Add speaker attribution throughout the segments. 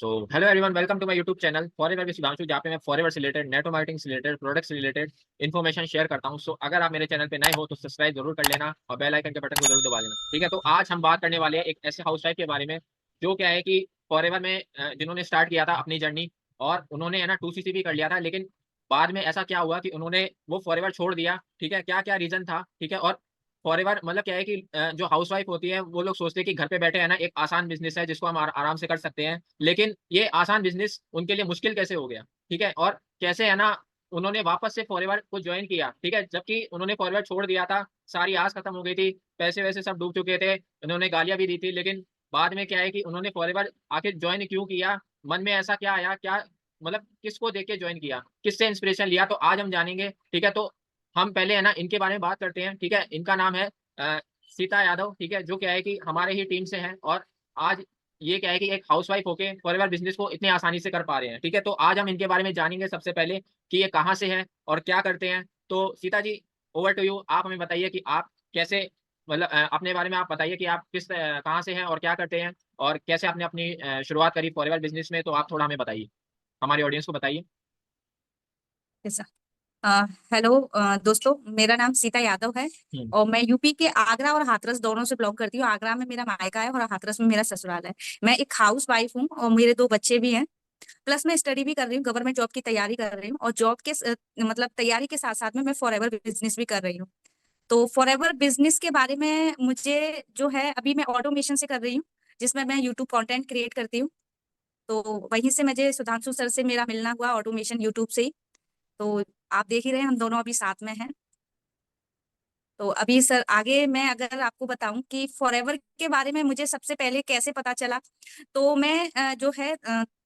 Speaker 1: So hello everyone, welcome to my YouTube channel forever with Sudhanshu, जहाँ पे मैं forever से रिलेटेड, नेटवर्क मार्केटिंग से रिलेटेड, प्रोडक्ट्स से रिलेटेड इन्फॉर्मेशन शेयर करता हूँ। सो अगर आप मेरे चैनल पे नए हो तो सब्सक्राइब जरूर कर लेना और बेल आइकन के बटन को जरूर दबा देना। ठीक है, तो आज हम बात करने वाले हैं एक ऐसे हाउस वाइफ के बारे में जो क्या है कि फॉरएवर में जिन्होंने स्टार्ट किया था अपनी जर्नी, और उन्होंने है ना 2CC भी कर लिया था, लेकिन बाद में ऐसा क्या हुआ कि उन्होंने वो फॉरएवर छोड़ दिया। ठीक है, क्या क्या रीजन था। ठीक है, और फॉरएवर मतलब क्या है कि जो हाउसवाइफ होती है वो लोग सोचते हैं कि घर पे बैठे है ना एक आसान बिज़नेस है जिसको हम आराम से कर सकते हैं। लेकिन ये आसान बिज़नेस उनके लिए मुश्किल कैसे हो गया, ठीक है? और कैसे है ना उन्होंने वापस से फॉरएवर को जॉइन किया, ठीक है? जबकि उन्होंने फॉरएवर छोड़ दिया था, सारी आस खत्म हो गई थी, पैसे-वैसे सब डूब चुके थे, उन्होंने गालियाँ भी दी थी, लेकिन बाद में क्या है कि उन्होंने फॉरएवर आखिर जॉइन क्यों किया? मन में ऐसा क्या आया? क्या मतलब किसको देख के जॉइन किया? किससे इंस्पिरेशन लिया? तो आज हम जानेंगे, ठीक है? तो हम पहले है ना इनके बारे में बात करते हैं, ठीक है? इनका नाम है अ, सीता यादव, ठीक है? जो क्या है कि हमारे ही टीम से हैं, और आज ये क्या है कि एक हाउसवाइफ होके फॉरएवर बिज़नेस को इतनी आसानी से कर पा रहे हैं, ठीक है? तो आज हम इनके बारे में जानेंगे सबसे पहले कि ये कहाँ से हैं और क्या करते हैं। तो Sita ji, over to you. आप हमें बताइए कि आप कैसे मतलब अपने बारे में आप बताइए कि आप कहाँ से हैं और क्या करते हैं और कैसे आपने अपनी शुरुआत करी फॉरएवर बिज़नेस में, तो आप थोड़ा हमें बताइए, हमारी ऑडियंस को बताइए।
Speaker 2: ऐसा हेलो दोस्तों, मेरा नाम सीता यादव है
Speaker 1: हुँ,
Speaker 2: और मैं यूपी के आगरा और हाथरस दोनों से बिलोंग करती हूँ। आगरा में मेरा मायका है और हाथरस में मेरा ससुराल है। मैं एक हाउस वाइफ हूँ और मेरे दो बच्चे भी हैं। प्लस मैं स्टडी भी कर रही हूँ, गवर्नमेंट जॉब की तैयारी कर रही हूँ और जॉब के मतलब तैयारी के साथ साथ में मैं फॉरएवर बिजनेस भी कर रही हूँ। तो फॉरएवर बिजनेस के बारे में मुझे जो है, अभी मैं ऑटोमेशन से कर रही हूँ, जिसमें मैं यूट्यूब कंटेंट क्रिएट करती हूँ। तो वहीं से मुझे सुधांशु सर से मेरा मिलना हुआ ऑटोमेशन यूट्यूब से ही। तो आप देख ही रहे हैं, हम दोनों अभी साथ में हैं। तो अभी सर आगे मैं अगर आपको बताऊं कि फॉरएवर के बारे में मुझे सबसे पहले कैसे पता चला, तो मैं जो है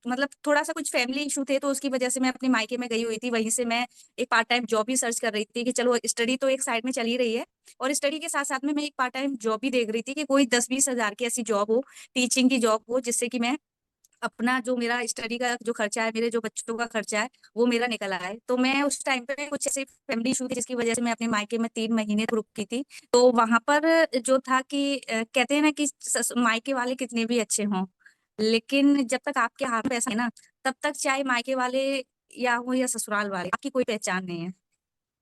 Speaker 2: मतलब थोड़ा सा कुछ फैमिली इशू थे, तो उसकी वजह से मैं अपने मायके में गई हुई थी। वहीं से मैं एक पार्ट टाइम जॉब भी सर्च कर रही थी कि चलो स्टडी तो एक साइड में चल ही रही है, और स्टडी के साथ साथ में मैं एक पार्ट टाइम जॉब भी देख रही थी कि कोई 10-20 हज़ार की ऐसी जॉब हो, टीचिंग की जॉब हो, जिससे कि मैं अपना जो मेरा स्टडी का जो खर्चा है, मेरे जो बच्चों का खर्चा है, वो मेरा निकल आए। तो मैं उस टाइम पे कुछ ऐसे फैमिली इशू थे जिसकी वजह से मैं अपने मायके में 3 महीने रुक की थी। तो वहां पर जो था कि कहते हैं ना कि मायके वाले कितने भी अच्छे हों, लेकिन जब तक आपके हाथ में पैसा है ना, तब तक चाहे मायके वाले या हो या ससुराल वाले, आपकी कोई पहचान नहीं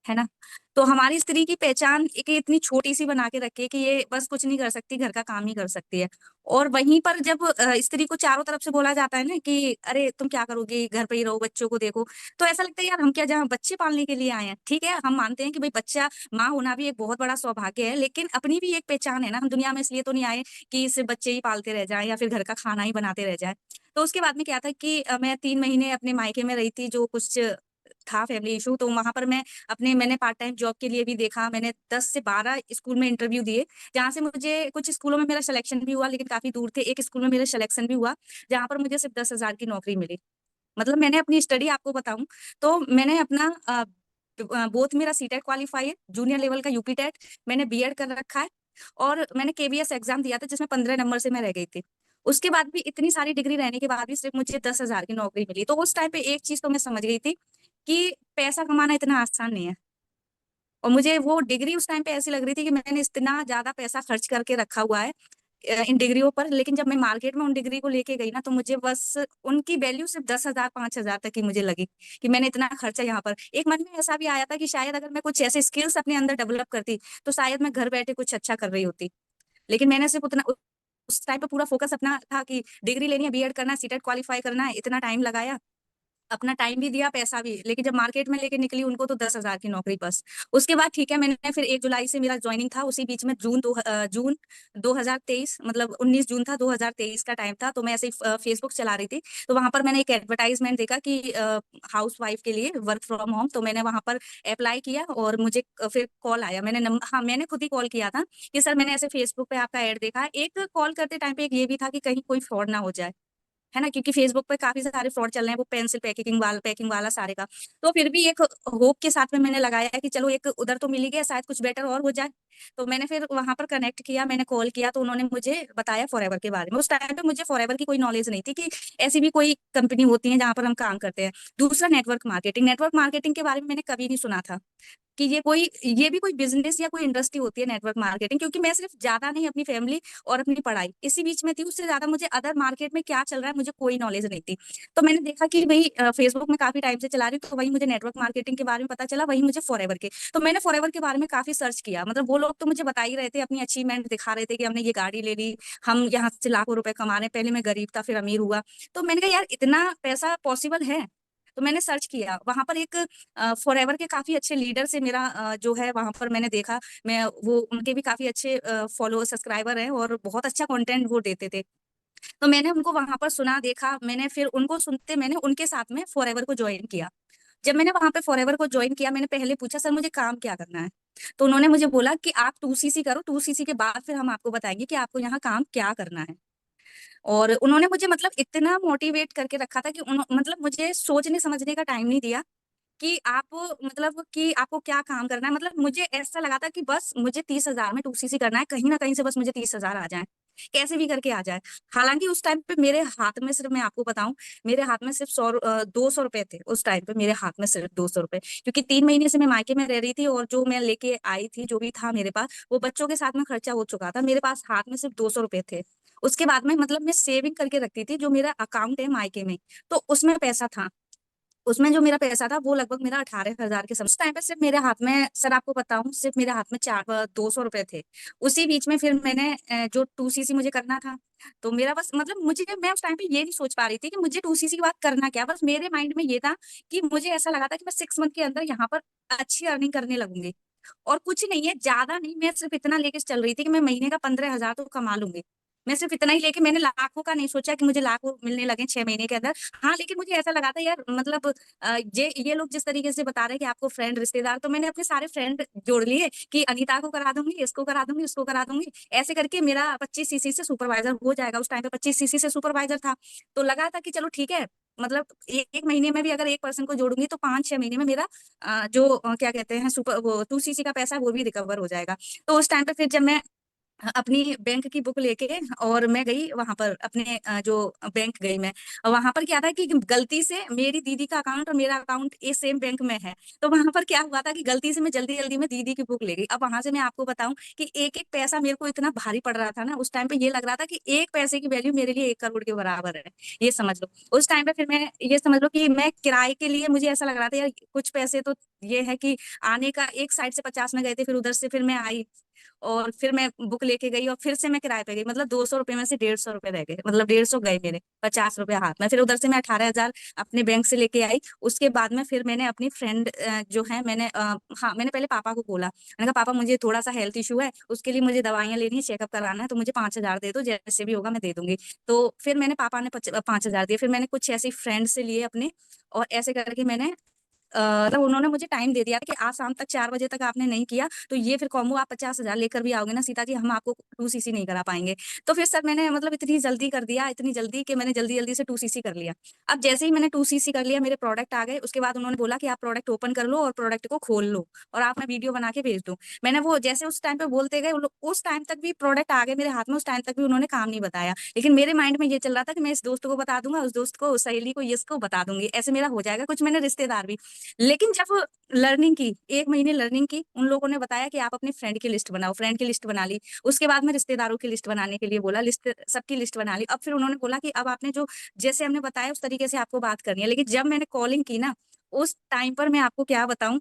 Speaker 2: है ना। तो हमारी स्त्री की पहचान एक इतनी छोटी सी बना के रखी है कि ये बस कुछ नहीं कर सकती, घर का काम ही कर सकती है। और वहीं पर जब स्त्री को चारों तरफ से बोला जाता है ना कि अरे तुम क्या करोगी, घर पे ही रहो, बच्चों को देखो, तो ऐसा लगता है यार हम क्या जहाँ बच्चे पालने के लिए आए हैं। ठीक है, हम मानते हैं कि भाई बच्चा, माँ होना भी एक बहुत बड़ा सौभाग्य है, लेकिन अपनी भी एक पहचान है ना। हम दुनिया में इसलिए तो नहीं आए कि सिर्फ बच्चे ही पालते रह जाए या फिर घर का खाना ही बनाते रह जाए। तो उसके बाद में क्या था कि मैं 3 महीने अपने मायके में रही थी, जो कुछ था फैमिली इशू। तो वहां पर मैंने पार्ट टाइम जॉब के लिए भी देखा। मैंने 10 से 12 स्कूल में इंटरव्यू दिए, जहाँ से मुझे कुछ स्कूलों में मेरा सिलेक्शन भी हुआ, लेकिन काफी दूर थे। एक स्कूल में मेरा सिलेक्शन भी हुआ, जहाँ पर मुझे सिर्फ 10 हज़ार की नौकरी मिली। मतलब मैंने अपनी स्टडी आपको बताऊं, तो मैंने अपना बोथ मेरा सीटेट क्वालिफाई है, जूनियर लेवल का यूपी टेट, मैंने बीएड कर रखा है, और मैंने केबीएस एग्जाम दिया था जिसमें 15 नंबर से मैं रह गई थी। उसके बाद भी, इतनी सारी डिग्री रहने के बाद भी सिर्फ मुझे 10 हज़ार की नौकरी मिली। तो उस टाइम पे एक चीज तो मैं समझ गई थी कि पैसा कमाना इतना आसान नहीं है। और मुझे वो डिग्री उस टाइम पे ऐसी लग रही थी कि मैंने इतना ज्यादा पैसा खर्च करके रखा हुआ है इन डिग्रियों पर, लेकिन जब मैं मार्केट में उन डिग्री को लेके गई ना, तो मुझे बस उनकी वैल्यू सिर्फ 10 हज़ार 5 हज़ार तक की मुझे लगी कि मैंने इतना खर्चा यहाँ पर। एक मन में ऐसा भी आया था कि शायद अगर मैं कुछ ऐसे स्किल्स अपने अंदर डेवलप करती, तो शायद मैं घर बैठे कुछ अच्छा कर रही होती। लेकिन मैंने सिर्फ उतना, उस टाइम पे पूरा फोकस अपना था कि डिग्री लेनी है, बीएड करना है, सीटेट क्वालिफाई करना है। इतना टाइम लगाया, अपना टाइम भी दिया, पैसा भी, लेकिन जब मार्केट में लेके निकली उनको तो 10 हज़ार की नौकरी बस। उसके बाद ठीक है, मैंने फिर 1 जुलाई से मेरा ज्वाइनिंग था। उसी बीच में जून 2023, मतलब 19 जून था, 2023 का टाइम था। तो मैं ऐसे ही फेसबुक चला रही थी, तो वहां पर मैंने एक एडवर्टाइजमेंट देखा कि हाउस वाइफ के लिए वर्क फ्रॉम होम। तो मैंने वहां पर अप्लाई किया और मुझे फिर कॉल आया। हाँ, मैंने खुद ही कॉल किया था कि सर मैंने ऐसे फेसबुक पे आपका एड देखा है। एक कॉल करते टाइम पे एक ये भी था कि कहीं कोई फ्रॉड ना हो जाए, है ना, क्योंकि फेसबुक पे काफी सारे फ्रॉड चल रहे हैं, वो पेंसिल पैकिंग वाला सारे का। तो फिर भी एक होप के साथ में मैंने लगाया है कि चलो एक उधर तो मिल ही गया, शायद कुछ बेटर और हो जाए। तो मैंने फिर वहां पर कनेक्ट किया, मैंने कॉल किया, तो उन्होंने मुझे बताया फॉरएवर के बारे में। उस टाइम पे मुझे फॉरएवर की कोई नॉलेज नहीं थी कि ऐसी भी कोई कंपनी होती है जहां पर हम काम करते हैं। दूसरा, नेटवर्क मार्केटिंग के बारे में मैंने कभी नहीं सुना था कि ये भी कोई बिजनेस या कोई इंडस्ट्री होती है नेटवर्क मार्केटिंग, क्योंकि मैं सिर्फ ज्यादा नहीं, अपनी फैमिली और अपनी पढ़ाई इसी बीच में थी। उससे ज्यादा मुझे अदर मार्केट में क्या चल रहा है मुझे कोई नॉलेज नहीं थी। तो मैंने देखा कि भाई फेसबुक में काफी टाइम से चला रही हूँ, तो वही मुझे नेटवर्क मार्केटिंग के बारे में पता चला, वही मुझे फॉरएवर के। तो मैंने फॉरएवर के बारे में काफी सर्च किया। मतलब वो लोग तो मुझे बता ही रहे थे, अपनी अचीवमेंट दिखा रहे थे कि हमने ये गाड़ी ले ली, हम यहाँ से लाखों रुपए कमा रहे हैं, पहले मैं गरीब था फिर अमीर हुआ। तो मैंने कहा यार इतना पैसा पॉसिबल है। तो मैंने सर्च किया, वहां पर एक फॉरएवर के काफी अच्छे लीडर से मेरा जो है वहां पर मैंने देखा। मैं वो उनके भी काफी अच्छे फॉलो सब्सक्राइबर हैं और बहुत अच्छा कंटेंट वो देते थे। तो मैंने उनको वहां पर सुना, देखा, मैंने फिर उनको सुनते मैंने उनके साथ में फॉरएवर को ज्वाइन किया। जब मैंने वहां पे फॉरएवर को ज्वाइन किया, मैंने पहले पूछा सर मुझे काम क्या करना है। तो उन्होंने मुझे बोला कि आप 2CC करो, 2CC के बाद फिर हम आपको बताएंगे कि आपको यहाँ काम क्या करना है। और उन्होंने मुझे मतलब इतना मोटिवेट करके रखा था कि मतलब मुझे सोचने समझने का टाइम नहीं दिया कि आप मतलब कि आपको क्या काम करना है। मतलब मुझे ऐसा लगा था कि बस मुझे 30,000 में 2CC करना है, कहीं ना कहीं से बस मुझे 30,000 आ जाए, कैसे भी करके आ जाए। हालांकि उस टाइम पे मेरे हाथ में सिर्फ, मैं आपको बताऊं, मेरे हाथ में सिर्फ 200 रुपए थे उस टाइम पे, मेरे हाथ में सिर्फ 200 रुपए, क्योंकि 3 महीने से मैं मायके में रह रही थी और जो मैं लेके आई थी जो भी था मेरे पास वो बच्चों के साथ में खर्चा हो चुका था। मेरे पास हाथ में सिर्फ 200 रुपए थे। उसके बाद में मतलब मैं सेविंग करके रखती थी, जो मेरा अकाउंट है मायके में, तो उसमें पैसा था। उसमें जो मेरा पैसा था वो लगभग मेरा 18,000 के समझ। उस टाइम पे सिर्फ मेरे हाथ में, सर आपको बताऊं, सिर्फ मेरे हाथ में 200 रुपए थे। उसी बीच में फिर मैंने जो 2CC मुझे करना था, तो मेरा बस मतलब मुझे, मैं उस टाइम पे ये नहीं सोच पा रही थी कि मुझे 2CC के बाद करना क्या। बस मेरे माइंड में ये था कि मुझे ऐसा लगा था कि मैं 6 मंथ के अंदर यहाँ पर अच्छी अर्निंग करने लगूंगी। और कुछ नहीं है, ज्यादा नहीं, मैं सिर्फ इतना लेके चल रही थी कि मैं महीने का 15,000 तो कमा लूंगी। मैं सिर्फ इतना ही लेके, मैंने लाखों का नहीं सोचा कि मुझे लाखों मिलने लगे 6 महीने के अंदर। हाँ, लेकिन मुझे ऐसा लगा था यार, मतलब ये लोग जिस तरीके से बता रहे हैं कि आपको फ्रेंड रिश्तेदार, तो मैंने अपने सारे फ्रेंड जोड़ लिए कि अनीता को करा दूंगी, इसको करा दूंगी, उसको करा दूंगी, ऐसे करके मेरा 25CC से सुपरवाइजर हो जाएगा। उस टाइम पे 25CC से सुपरवाइजर था। तो लगा था कि चलो ठीक है, मतलब एक महीने में भी अगर एक पर्सन को जोड़ूंगी तो 5-6 महीने में मेरा जो क्या कहते हैं सुपर वो 2CC का पैसा है वो भी रिकवर हो जाएगा। तो उस टाइम पे फिर जब मैं अपनी बैंक की बुक लेके और मैं गई वहां पर अपने जो बैंक गई मैं, वहां पर क्या था कि गलती से मेरी दीदी का अकाउंट और मेरा अकाउंट ये सेम बैंक में है। तो वहां पर क्या हुआ था कि गलती से मैं जल्दी जल्दी में दीदी की बुक ले गई। अब वहां से मैं आपको बताऊं कि एक एक पैसा मेरे को इतना भारी पड़ रहा था ना, उस टाइम पे ये लग रहा था कि एक पैसे की वैल्यू मेरे लिए 1 करोड़ के बराबर है। ये समझ लो उस टाइम पे, फिर मैं ये समझ लो कि मैं किराए के लिए, मुझे ऐसा लग रहा था यार कुछ पैसे तो ये है कि आने का, एक साइड से 50 में गए थे, फिर उधर से फिर मैं आई और फिर मैं बुक लेके गई और फिर से मैं किराए पे गई। मतलब 200 रुपए में से 150 रुपए रह गए, मतलब 150 गए मेरे, 50 रुपए हाथ में। फिर उधर से मैं 18,000 अपने बैंक से लेके आई। उसके बाद में फिर मैंने अपनी फ्रेंड जो है, हाँ, मैंने पहले पापा को बोला, मैंने कहा पापा मुझे थोड़ा सा हेल्थ इशू है, उसके लिए मुझे दवाइयाँ लेनी है, चेकअप कराना है, तो मुझे 5,000 दे दो, जैसे भी होगा मैं दे दूंगी। तो फिर मैंने, पापा ने 5,000 दिए। फिर मैंने कुछ ऐसे फ्रेंड से लिए अपने, और ऐसे करके मैंने मतलब उन्होंने मुझे टाइम दे दिया कि आज शाम तक 4 बजे तक आपने नहीं किया तो ये फिर कॉम्बो आप 50,000 लेकर भी आओगे ना सीता जी, हम आपको 2CC नहीं करा पाएंगे। तो फिर सर मैंने मतलब इतनी जल्दी कर दिया, इतनी जल्दी कि मैंने जल्दी जल्दी से 2CC कर लिया। अब जैसे ही मैंने 2CC कर लिया, मेरे प्रोडक्ट आ गए। उसके बाद उन्होंने बोला कि आप प्रोडक्ट ओपन कर लो और प्रोडक्ट को खोल लो और आप मैं वीडियो बना के भेज दो। मैंने वो जैसे उस टाइम पे बोलते गए, उस टाइम तक भी प्रोडक्ट आ गए मेरे हाथ में, उस टाइम तक भी उन्होंने काम नहीं बताया। लेकिन मेरे माइंड में ये चल रहा था कि मैं इस दोस्त को बता दूंगा, उस दोस्त को, उस सहेली को, इसको बता दूंगी, ऐसे मेरा हो जाएगा। कुछ मैंने रिश्तेदार भी, लेकिन जब लर्निंग की, 1 महीने लर्निंग की, उन लोगों ने बताया कि आप अपने फ्रेंड की लिस्ट बनाओ, फ्रेंड की लिस्ट बना ली। उसके बाद में रिश्तेदारों की लिस्ट बनाने के लिए बोला, लिस्ट सबकी लिस्ट बना ली। अब फिर उन्होंने बोला कि अब आपने जो जैसे हमने बताया उस तरीके से आपको बात करनी है। लेकिन जब मैंने कॉलिंग की ना, उस टाइम पर मैं आपको क्या बताऊं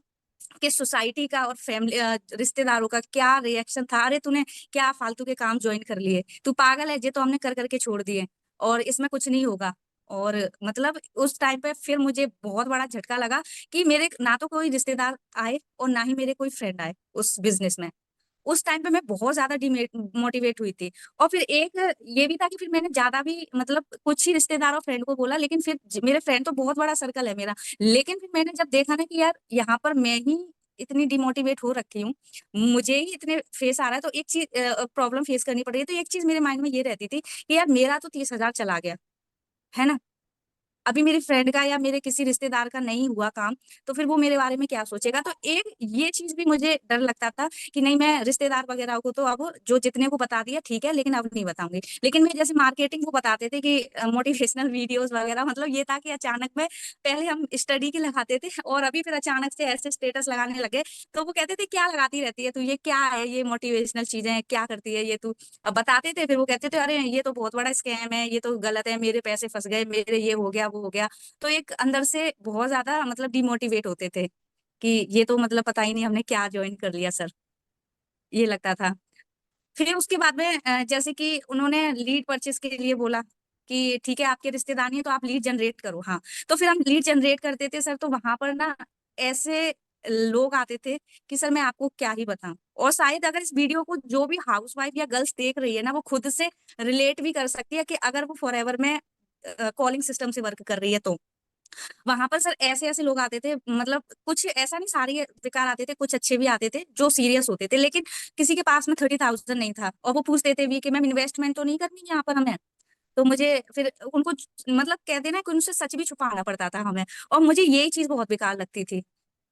Speaker 2: कि सोसाइटी का और फैमिली रिश्तेदारों का क्या रिएक्शन था, अरे तूने क्या फालतू के काम ज्वाइन कर लिए, तू पागल है, ये तो हमने कर करके छोड़ दिए और इसमें कुछ नहीं होगा। और मतलब उस टाइम पे फिर मुझे बहुत बड़ा झटका लगा कि मेरे ना तो कोई रिश्तेदार आए और ना ही मेरे कोई फ्रेंड आए उस बिजनेस में। उस टाइम पे मैं बहुत ज्यादा डिमोटिवेट हुई थी। और फिर एक ये भी था कि फिर मैंने ज्यादा भी मतलब कुछ ही रिश्तेदार और फ्रेंड को बोला, लेकिन फिर मेरे फ्रेंड तो बहुत बड़ा सर्कल है मेरा। लेकिन फिर मैंने जब देखा ना कि यार यहाँ पर मैं ही इतनी डिमोटिवेट हो रखी हूँ, मुझे ही इतने फेस आ रहा है, तो एक चीज प्रॉब्लम फेस करनी पड़ रही है। तो एक चीज मेरे माइंड में ये रहती थी कि यार मेरा तो 30,000 चला गया है ना, अभी मेरी फ्रेंड का या मेरे किसी रिश्तेदार का नहीं हुआ काम, तो फिर वो मेरे बारे में क्या सोचेगा? तो एक ये चीज़ भी मुझे डर लगता था कि नहीं, मैं रिश्तेदार वगैरह को तो अब जो जितने को बता दिया ठीक है, लेकिन अब नहीं बताऊँगी। लेकिन मैं जैसे मार्केटिंग वो बताते थे कि मोटिवेशनल वीडियोज़ वगैरह, मतलब ये था कि अचानक में पहले हम स्टडी के लगाते थे और अभी फिर अचानक से ऐसे स्टेटस लगाने लगे। तो वो कहते थे, "क्या लगाती रहती है तू? ये क्या है? ये मोटिवेशनल चीज़ें हैं, क्या करती है ये तू?" अब बताते थे, फिर वो कहते थे, "अरे! ये तो बहुत बड़ा स्कैम है, ये तो गलत है, मेरे पैसे फँस गए, मेरे ये हो गया, वो हो गया।" तो एक अंदर से बहुत ज़्यादा मतलब डिमोटिवेट होते थे कि ये तो मतलब पता ही नहीं हमने क्या जॉइन कर लिया सर, ये लगता था। फिर उसके बाद में जैसे कि उन्होंने लीड परचेज़ के लिए बोला कि ठीक है, आपके रिश्तेदार नहीं है तो आप लीड जनरेट करो। हाँ, तो फिर हम लीड जनरेट करते थे सर, तो वहाँ पर ना ऐसे लोग आते थे कि सर मैं आपको क्या ही बताऊँ। और शायद अगर इस वीडियो को जो भी हाउसवाइफ या गर्ल्स देख रही है ना, वो खुद से रिलेट भी कर सकती है कि अगर वो फॉरएवर में कॉलिंग सिस्टम से वर्क कर रही है तो। वहाँ पर सर ऐसे-ऐसे लोग आते थे, मतलब कुछ ऐसा नहीं, सारे ही बेकार आते थे, कुछ अच्छे भी आते थे, जो सीरियस होते थे। लेकिन किसी के पास में 30,000 नहीं था और वो पूछते थे भी कि मैम इन्वेस्टमेंट तो नहीं करनी यहाँ पर हमें? तो मुझे फिर उनको मतलब कहते हैं ना कि उनसे सच भी छुपाना पड़ता था हमें, और मुझे यही चीज़ बहुत बेकार लगती थी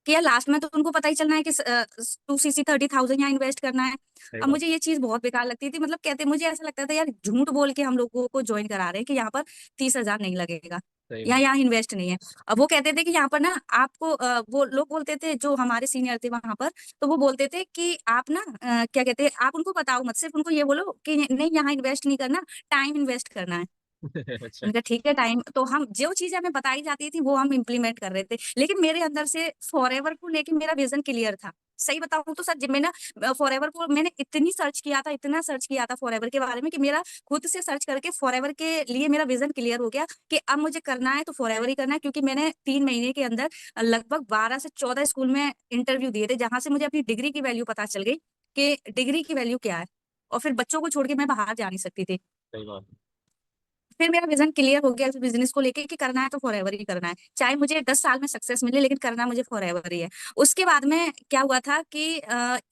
Speaker 2: कि यार लास्ट में तो उनको पता ही चलना है कि 2cc 30,000 यहाँ इन्वेस्ट करना है।
Speaker 1: सही
Speaker 2: अब
Speaker 1: बात।
Speaker 2: मुझे ये चीज़ बहुत बेकार लगती थी, मतलब कहते, मुझे ऐसा लगता था यार झूठ बोल के हम लोगों को जॉइन करा रहे हैं कि यहाँ पर 30,000 नहीं लगेगा
Speaker 1: सही
Speaker 2: या
Speaker 1: बात।
Speaker 2: यहाँ इन्वेस्ट नहीं है। अब वो कहते थे कि यहाँ पर ना आपको वो लोग बोलते थे जो हमारे सीनियर थे वहाँ पर, तो वो बोलते थे कि आप ना क्या कहते हैं, आप उनको बताओ मत, सिर्फ उनको ये बोलो कि नहीं यहाँ इन्वेस्ट नहीं करना, टाइम इन्वेस्ट करना है।
Speaker 1: अच्छा।
Speaker 2: मैंने कहा ठीक है, टाइम तो हम जो चीज़ें हमें बताई जाती थी वो हम इम्प्लीमेंट कर रहे थे। लेकिन मेरे अंदर से फॉरएवर को लेके मेरा विज़न क्लियर था। सही बताऊँ तो सर, जब मैं ना फॉरएवर को मैंने इतनी सर्च किया था, इतना सर्च किया था फॉरएवर के बारे में कि मेरा खुद से सर्च करके फॉरएवर के लिए मेरा विज़न क्लियर हो गया कि अब मुझे करना है तो फॉरएवर ही करना है, क्योंकि मैंने 3 महीने के अंदर लगभग 12 से 14 स्कूल में इंटरव्यू दिए थे, जहाँ से मुझे अपनी डिग्री की वैल्यू पता चल गई कि डिग्री की वैल्यू क्या है। और फिर बच्चों को छोड़ के मैं बाहर जा नहीं सकती थी।
Speaker 1: सही बात।
Speaker 2: फिर मेरा विज़न क्लियर हो गया इस बिज़नेस को लेके कि करना है तो फॉरएवर ही करना है। चाहे मुझे 10 साल में सक्सेस मिले, लेकिन करना मुझे फॉरएवर ही है। उसके बाद में क्या हुआ था कि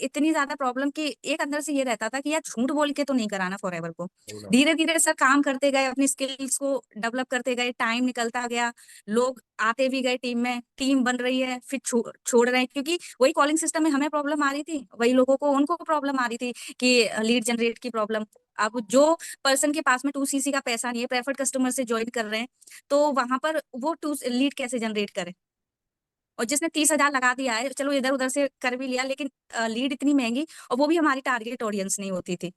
Speaker 2: इतनी ज़्यादा प्रॉब्लम कि एक अंदर से ये रहता था कि यार झूठ बोल के तो नहीं कराना फॉरएवर को।
Speaker 1: सही बात।
Speaker 2: धीरे-धीरे सर काम करते गए, अपनी स्किल्स को डेवलप करते गए, टाइम निकलता गया, लोग आते भी गए टीम में, टीम बन रही है, फिर छोड़ रहे हैं, क्योंकि वही कॉलिंग सिस्टम में हमें प्रॉब्लम आ रही थी, वही लोगों को उनको प्रॉब्लम आ रही थी कि लीड जनरेट की प्रॉब्लम। अब जो पर्सन के पास में 2cc का पैसा नहीं है, प्रेफर्ड कस्टमर से जॉइन कर रहे हैं, तो वहाँ पर वो टू लीड कैसे जनरेट करे? और जिसने 30,000 लगा दिया है, चलो इधर-उधर से कर भी लिया, लेकिन लीड इतनी महँगी, और वो भी हमारी टारगेट ऑडियंस नहीं होती थी।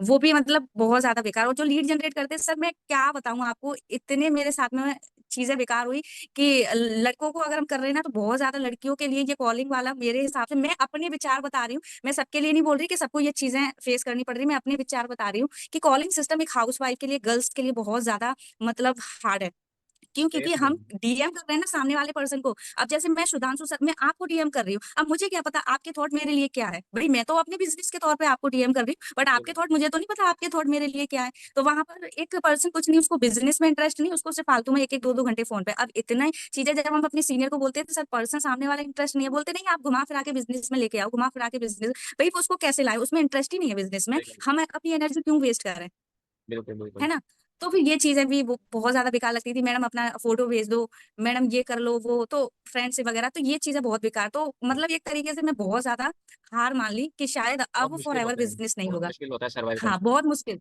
Speaker 2: वो भी मतलब बहुत ज़्यादा बेकार, और जो लीड जनरेट करते हैं सर, मैं क्या बताऊँ आपको, इतने मेरे साथ में चीज़ें बेकार हुई कि लड़कों को अगर हम कर रहे हैं ना, तो बहुत ज़्यादा लड़कियों के लिए ये कॉलिंग वाला, मेरे हिसाब से, मैं अपने विचार बता रही हूँ, मैं सबके लिए नहीं बोल रही कि सबको ये चीज़ें फेस करनी पड़ रही है, मैं अपने विचार बता रही हूँ कि कॉलिंग सिस्टम एक हाउसवाइफ के लिए, गर्ल्स के लिए बहुत ज़्यादा मतलब हार्ड है। क्यों?
Speaker 1: ये
Speaker 2: क्योंकि
Speaker 1: तो
Speaker 2: हम डीएम कर रहे हैं ना सामने वाले पर्सन को। अब जैसे मैं सुधांशु सर, मैं आपको डीएम कर रही हूँ। अब मुझे क्या पता आपके थॉट मेरे लिए क्या है? भई मैं तो अपने बिज़नेस के तौर पे आपको डीएम कर रही हूँ, बट
Speaker 1: सही
Speaker 2: आपके
Speaker 1: बात।
Speaker 2: थॉट मुझे तो नहीं पता आपके थॉट मेरे लिए क्या है? तो वहाँ पर एक पर्सन कुछ नहीं, उसको बिज़नेस में इंटरेस्ट नहीं, उसको सिर्फ फालतू में 1-1 2-2 घंटे फ़ोन पे। अब इतना चीज़ें जब हम अपने सीनियर को बोलते हैं, तो सर पर्सन सामने वाला इंटरेस्ट नहीं है, बोलते नहीं आप घुमा-फिरा के बिज़नेस में लेके आओ, घुमा-फिरा के बिज़नेस। भई वो उसको कैसे लाएँ? उसमें इंटरेस्ट ही नहीं है बिज़नेस में।
Speaker 1: सही बात।
Speaker 2: हम अपनी एनर्जी क्यों वेस्ट कर रहे हैं?
Speaker 1: बिल्कुल, बिल्कुल।
Speaker 2: है ना? तो फिर ये चीज़ें भी वो बहुत ज़्यादा बेकार लगती थी, मैडम अपना फ़ोटो भेज दो, मैडम ये कर लो, वो तो फ्रेंड्स वगैरह, तो ये चीज़ें बहुत बेकार, तो
Speaker 1: हुँ।
Speaker 2: मतलब एक तरीके से मैं बहुत ज़्यादा हार मान ली कि शायद
Speaker 1: बहुत
Speaker 2: अब
Speaker 1: मुश्किल
Speaker 2: फॉरएवर
Speaker 1: होता है।
Speaker 2: बिज़नेस नहीं
Speaker 1: बहुत
Speaker 2: होगा।
Speaker 1: मुश्किल होता है सर्वाइव
Speaker 2: हाँ,
Speaker 1: करना।
Speaker 2: बहुत मुश्किल।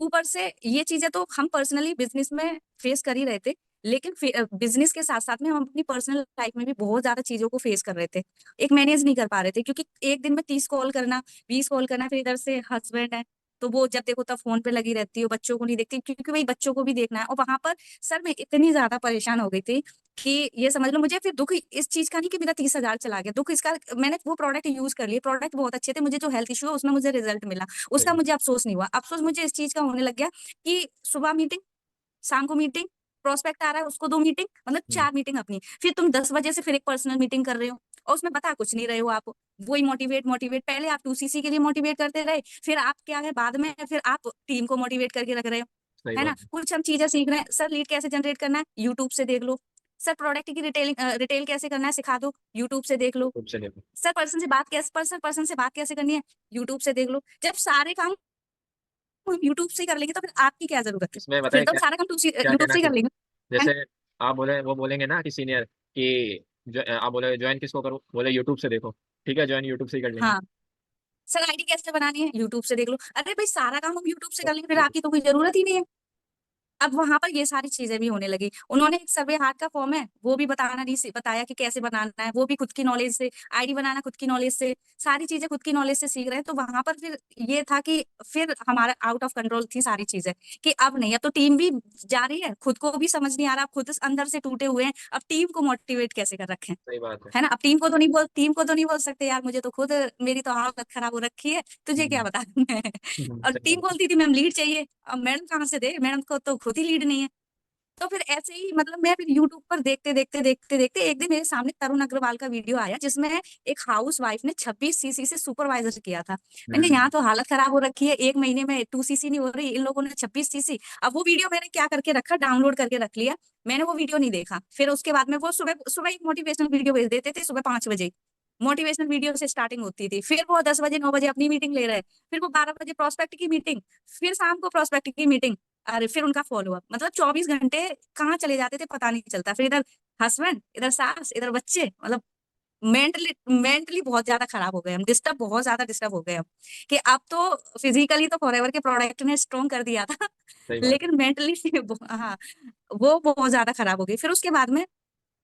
Speaker 2: ऊपर से ये चीज़ें तो हम पर्सनली बिज़नेस में फेस कर ही रहे थे, लेकिन बिज़नेस के साथ-साथ में हम अपनी पर्सनल लाइफ़ में भी बहुत ज़्यादा चीज़ों को फेस कर रहे थे। एक मैनेज नहीं कर पा रहे थे, क्योंकि एक दिन में 30 कॉल करना, 20 कॉल करना, फिर इधर से हस्बैंड है, तो वो जब देखो तब फ़ोन पे लगी रहती हो, बच्चों को नहीं देखती, क्योंकि वही बच्चों को भी देखना है, और वहाँ पर सर मैं इतनी ज़्यादा परेशान हो गई थी कि ये समझ लो, मुझे फिर दुःख इस चीज़ का नहीं कि मेरा 30,000 चला गया, दुःख इसका, मैंने वो प्रोडक्ट यूज़ कर लिए, प्रोडक्ट बहुत अच्छे थे, मुझे जो हेल्थ इश्यू है उसमें मुझे रिज़ल्ट मिला।
Speaker 1: सही
Speaker 2: उसका
Speaker 1: बात।
Speaker 2: मुझे अफ़सोस नहीं हुआ। अफ़सोस मुझे इस चीज़ का होने लग गया कि सुबह मीटिंग, शाम को मीटिंग, प्रोस्पेक्ट आ रहा है उसको 2 मीटिंग, मतलब
Speaker 1: हुँ।
Speaker 2: 4 मीटिंग अपनी। फिर तुम 10 बजे से फिर एक पर्सनल मीटिंग कर रहे हो, और उसमें बता कुछ नहीं रहे हो आप। वही मोटिवेट पहले आप 2cc के लिए मोटिवेट करते रहे, फिर आप क्या है बाद में फिर आप टीम को मोटिवेट करके रख रहे हो,
Speaker 1: सही
Speaker 2: है ना?
Speaker 1: बात है।
Speaker 2: कुछ हम चीज़ें सीख रहे हैं, सर लीड कैसे जनरेट करना है? यूट्यूब से देख लो। सर प्रोडक्ट की रिटेल कैसे करना है सिखा दो, यूट्यूब से देख लो।
Speaker 1: खुद से देखो।
Speaker 2: सर पर्सन से बात कैसे करनी है? यूट्यूब से देख लो। जब सारे काम हम यूट्यूब से ही कर लेंगे, तो फिर आपकी क्या ज़रूरत है?
Speaker 1: इसमें
Speaker 2: फिर
Speaker 1: बताइए
Speaker 2: तो हम
Speaker 1: क्या
Speaker 2: सारा काम
Speaker 1: क्या
Speaker 2: यूट्यूब
Speaker 1: कहना
Speaker 2: से ही कर
Speaker 1: चाह
Speaker 2: लेंगे।
Speaker 1: जैसे आप बोले, वो बोलेंगे ना कि सीनियर कि आप बोले ज्वाइन किसको करूँ, बोले यूट्यूब से देखो, ठीक है ज्वाइन यूट्यूब से ही कर लेंगे।
Speaker 2: हाँ, सर आईडी कैसे बनानी है, यूट्यूब से देख लो। अरे भाई सारा काम हम यूट्यूब से
Speaker 1: तो
Speaker 2: कर लेंगे, फिर आपकी तो कोई जरूरत ही नहीं है। अब वहां पर ये सारी चीजें भी होने लगी। उन्होंने एक सर्वे हार्ट का फॉर्म है, वो भी बताना नहीं बताया कि कैसे बनाना है, वो भी खुद की नॉलेज से। आईडी बनाना खुद की नॉलेज से, सारी चीजें खुद की नॉलेज से सीख रहे हैं। तो वहां पर फिर ये था कि फिर हमारा आउट ऑफ कंट्रोल थी सारी चीजें, कि अब नहीं, अब तो टीम भी जा रही है, खुद को भी समझ नहीं आ रहा, आप खुद अंदर से टूटे हुए हैं, अब टीम को मोटिवेट कैसे कर रखे हैं।
Speaker 1: सही बात है।
Speaker 2: है ना, अब टीम को तो नहीं बोल सकते यार, मुझे तो खुद, मेरी तो हालत खराब हो रखी है, तुझे क्या
Speaker 1: हम्म,
Speaker 2: बता मैं। और
Speaker 1: सही
Speaker 2: टीम
Speaker 1: बात
Speaker 2: बोलती थी मैम लीड चाहिए, अब मैडम कहाँ से दे, मैडम को तो खुद ही लीड नहीं है। तो फिर ऐसे ही मतलब मैं फिर यूट्यूब पर देखते देखते एक दिन मेरे सामने तरुण अग्रवाल का वीडियो आया, जिसमें एक हाउस वाइफ ने 26 सीसी से सुपरवाइजर किया था।
Speaker 1: है।
Speaker 2: मैंने यहाँ तो हालत खराब हो रखी है, एक महीने में 2 सीसी नहीं हो रही, इन लोगों ने 26 सीसी। अब वो वीडियो मैंने क्या करके रखा, डाउनलोड करके रख लिया। मैंने वो वीडियो नहीं देखा। फिर उसके बाद में वो सुबह सुबह एक मोटिवेशनल वीडियो भेज देते थे, सुबह 5 बजे मोटिवेशनल वीडियो से स्टार्टिंग होती थी। फिर वो 10 बजे 9 बजे अपनी मीटिंग ले रहे हैं। फिर वो 12 बजे प्रोस्पेक्ट की मीटिंग, फिर शाम को प्रोस्पेक्ट की मीटिंग। अरे फिर उनका फॉलो अप, मतलब 24 घंटे कहाँ चले जाते थे पता नहीं चलता। फिर इधर हस्बैंड, इधर सास, इधर बच्चे, मतलब मेंटली मेंटली बहुत ज्यादा खराब हो गए हम, डिस्टर्ब, बहुत ज्यादा डिस्टर्ब हो गए हम। कि अब तो फिजिकली तो फॉरएवर के प्रोडक्ट ने स्ट्रॉन्ग कर दिया था
Speaker 1: सही बात है।
Speaker 2: लेकिन मेंटली हाँ, वो बहुत ज्यादा खराब हो गई। फिर उसके बाद में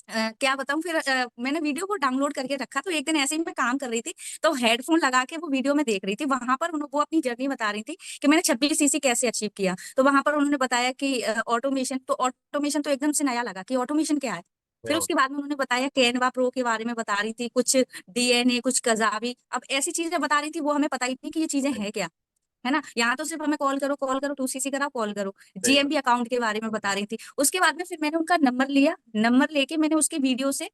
Speaker 2: क्या बताऊं, फिर मैंने वीडियो को डाउनलोड करके रखा। तो एक दिन ऐसे ही मैं काम कर रही थी, तो हेडफोन लगा के वो वीडियो में देख रही थी। वहां पर वो अपनी जर्नी बता रही थी कि मैंने 26 सीसी कैसे अचीव किया। तो वहां पर उन्होंने बताया कि ऑटोमेशन तो एकदम से नया लगा कि ऑटोमेशन क्या है। फिर
Speaker 1: वाह,
Speaker 2: उसके बाद में उन्होंने बताया कैनवा प्रो के बारे में बता रही थी, कुछ डीएनए, कुछ कजाबी, अब ऐसी चीजें बता रही थी, वो हमें पता ही नहीं कि ये चीजें
Speaker 1: सही
Speaker 2: हैं क्या। है ना, यहाँ तो सिर्फ हमें कॉल करो 2 सीसी कराओ, कॉल करो।
Speaker 1: सही बात।
Speaker 2: जीएमबी अकाउंट के बारे में बता रही थी। उसके बाद में फिर मैंने उनका नंबर लिया, नंबर लेके मैंने उसके वीडियो से